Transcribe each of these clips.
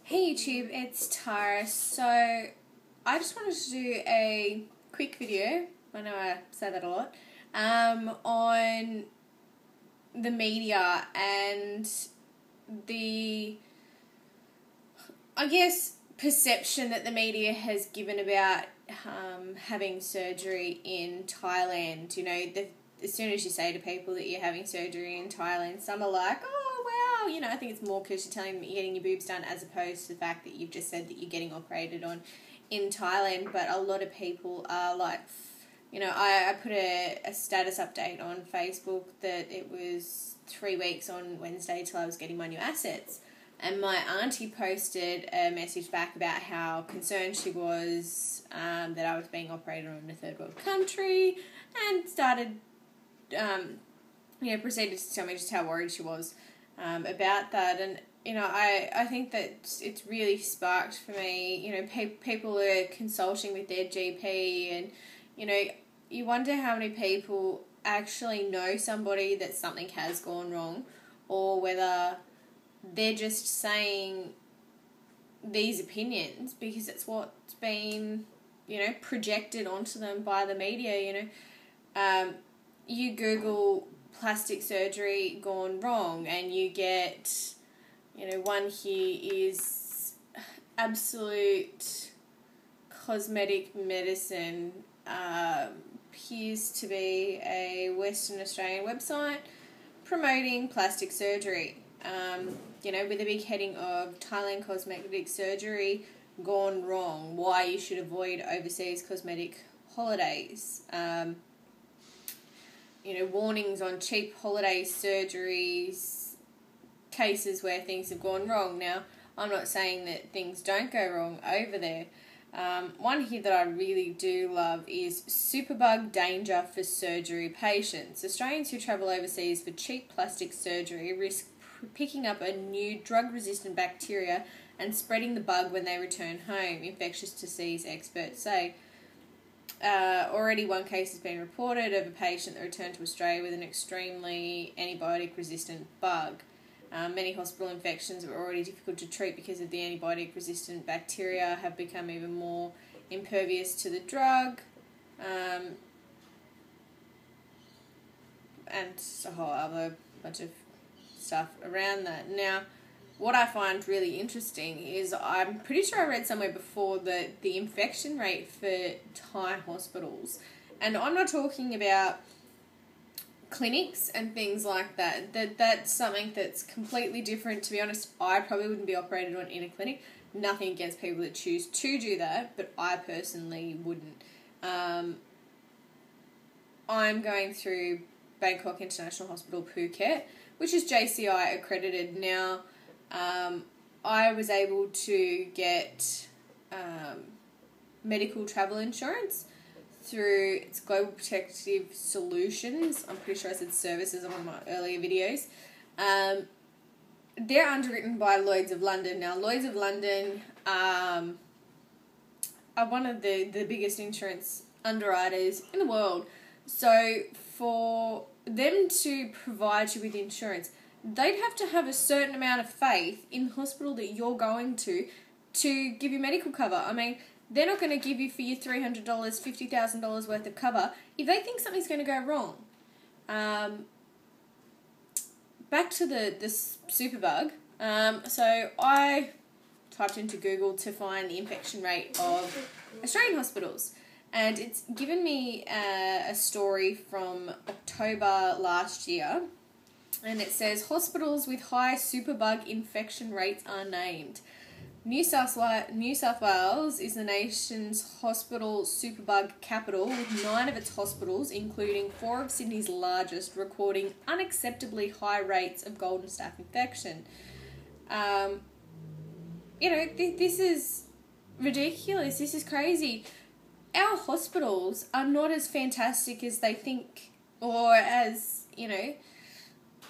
Hey YouTube, it's Tara. So I just wanted to do a quick video, I know I say that a lot, on the media and the, perception that the media has given about having surgery in Thailand. You know, as soon as you say to people that you're having surgery in Thailand, some are like, oh wow, I think it's more because you're telling them you're getting your boobs done as opposed to the fact that you've just said that you're getting operated on in Thailand. But a lot of people are like, I put a status update on Facebook that it was 3 weeks on Wednesday till I was getting my new assets. And my auntie posted a message back about how concerned she was that I was being operated on in a third world country, and started, proceeded to tell me just how worried she was about that. And, I think that it's really sparked for me, people are consulting with their GP, and, you wonder how many people actually know somebody that something has gone wrong, or whether they're just saying these opinions because it's what's been, projected onto them by the media. You Google plastic surgery gone wrong and you get, one here is absolute cosmetic medicine, appears to be a Western Australian website promoting plastic surgery. With a big heading of Thailand cosmetic surgery gone wrong, why you should avoid overseas cosmetic holidays. Warnings on cheap holiday surgeries, cases where things have gone wrong. Now, I'm not saying that things don't go wrong over there. One here that I really do love is superbug danger for surgery patients. Australians who travel overseas for cheap plastic surgery risk picking up a new drug-resistant bacteria and spreading the bug when they return home, infectious disease experts say. Already one case has been reported of a patient that returned to Australia with an extremely antibiotic-resistant bug. Many hospital infections that were already difficult to treat because of the antibiotic-resistant bacteria have become even more impervious to the drug, and a whole other bunch of stuff around that. Now, what I find really interesting is I'm pretty sure I read somewhere before that the infection rate for Thai hospitals, and I'm not talking about clinics and things like that, that's something that's completely different. To be honest, I probably wouldn't be operated on in a clinic. Nothing against people that choose to do that, but I personally wouldn't. I'm going through Bangkok International Hospital, Phuket, which is JCI accredited. Now, I was able to get medical travel insurance through its Global Protective Solutions. I'm pretty sure I said services on one of my earlier videos. They're underwritten by Lloyd's of London. Now, Lloyd's of London are one of the biggest insurance underwriters in the world. So for them to provide you with insurance, they'd have to have a certain amount of faith in the hospital that you're going to give you medical cover. I mean, they're not going to give you for your $300, $50,000 worth of cover if they think something's going to go wrong. Back to the superbug. So I typed into Google to find the infection rate of Australian hospitals, and it's given me a story from October last year, and it says hospitals with high superbug infection rates are named. New South Wales is the nation's hospital superbug capital, with 9 of its hospitals, including 4 of Sydney's largest, recording unacceptably high rates of golden staph infection. This is ridiculous. This is crazy. Our hospitals are not as fantastic as they think, or as,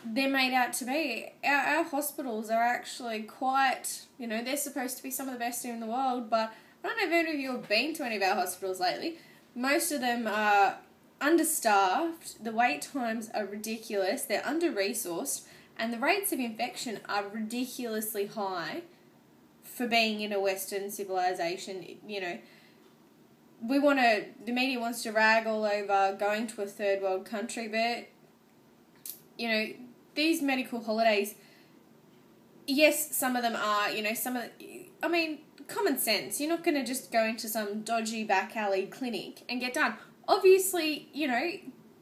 they're made out to be. Our hospitals are actually quite, they're supposed to be some of the best in the world, but I don't know if any of you have been to any of our hospitals lately. Most of them are understaffed, the wait times are ridiculous, they're under-resourced, and the rates of infection are ridiculously high for being in a Western civilization. You know, the media wants to rag all over going to a third world country, but, you know, these medical holidays, yes, some of them are, you know, common sense. You're not going to just go into some dodgy back alley clinic and get done. Obviously, you know,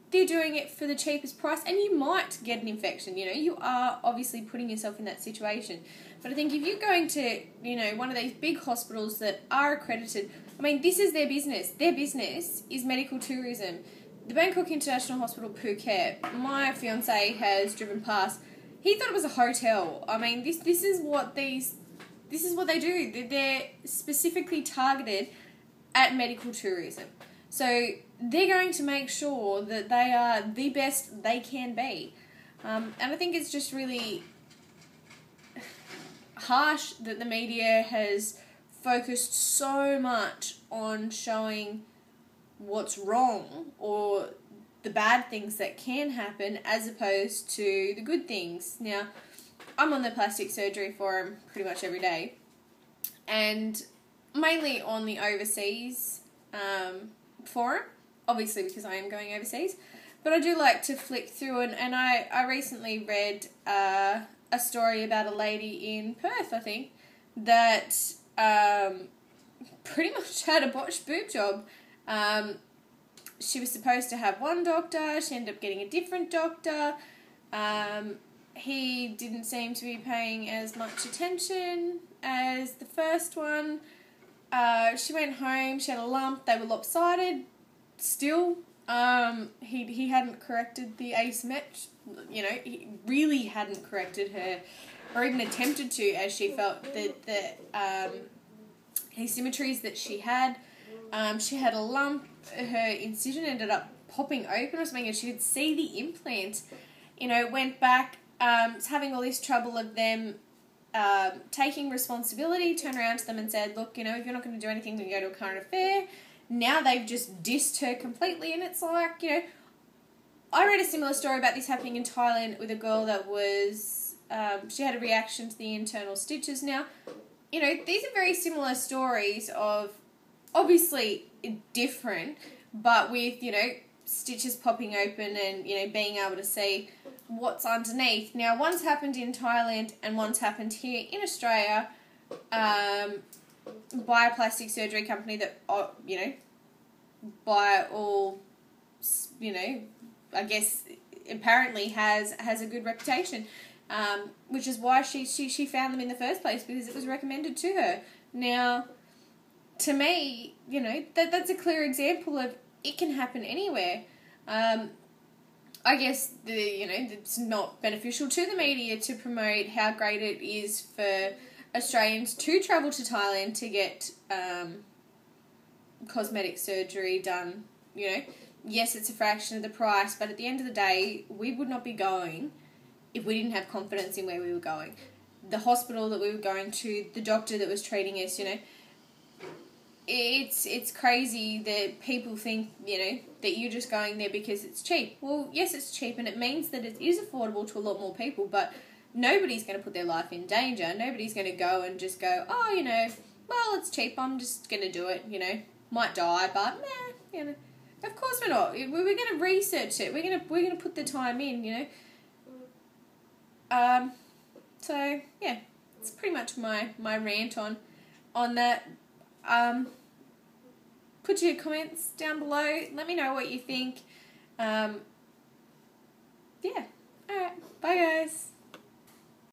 they're doing it for the cheapest price, and you might get an infection. You know, you are obviously putting yourself in that situation. But I think if you're going to, you know, one of these big hospitals that are accredited, I mean, this is their business. Their business is medical tourism. The Bangkok International Hospital, Phuket, my fiance has driven past. He thought it was a hotel. I mean, this is what they do. They're specifically targeted at medical tourism. So they're going to make sure that they are the best they can be. And I think it's just really harsh that the media has focused so much on showing what's wrong or the bad things that can happen as opposed to the good things. Now, I'm on the plastic surgery forum pretty much every day, and mainly on the overseas forum, obviously because I am going overseas, but I do like to flick through, and I recently read a story about a lady in Perth, I think, that pretty much had a botched boob job. She was supposed to have one doctor, she ended up getting a different doctor. He didn't seem to be paying as much attention as the first one. She went home, she had a lump, they were lopsided still. He hadn't corrected the asymmetry, you know, he really hadn't corrected her, or even attempted to, as she felt that the asymmetries that she had. She had a lump, her incision ended up popping open or something, and she could see the implant. You know, went back, was having all this trouble of them taking responsibility, turned around to them and said, look, you know, if you're not going to do anything, we can go to a current affair. Now they've just dissed her completely, and it's like, you know, I read a similar story about this happening in Thailand with a girl that was, she had a reaction to the internal stitches. Now, you know, these are very similar stories of, obviously different, but with, you know, stitches popping open and, you know, being able to see what's underneath. Now, one's happened in Thailand and one's happened here in Australia, by a plastic surgery company that, you know, by all, you know, I guess apparently has a good reputation, which is why she found them in the first place, because it was recommended to her. Now, to me, you know, that's a clear example of it can happen anywhere. I guess it's not beneficial to the media to promote how great it is for Australians to travel to Thailand to get cosmetic surgery done. You know, yes, it's a fraction of the price, but at the end of the day, we would not be going if we didn't have confidence in where we were going. The hospital that we were going to, the doctor that was treating us, you know, it's crazy that people think, you know, that you're just going there because it's cheap. Well, yes, it's cheap, and it means that it is affordable to a lot more people, but nobody's going to put their life in danger. Nobody's going to go and just go, oh, you know, well, it's cheap, I'm just going to do it, you know. Might die, but, you know. Of course we're not. We're going to research it. We're going to put the time in, you know. So, yeah, it's pretty much my rant on that. Put your comments down below. Let me know what you think. Yeah. Alright. Bye, guys.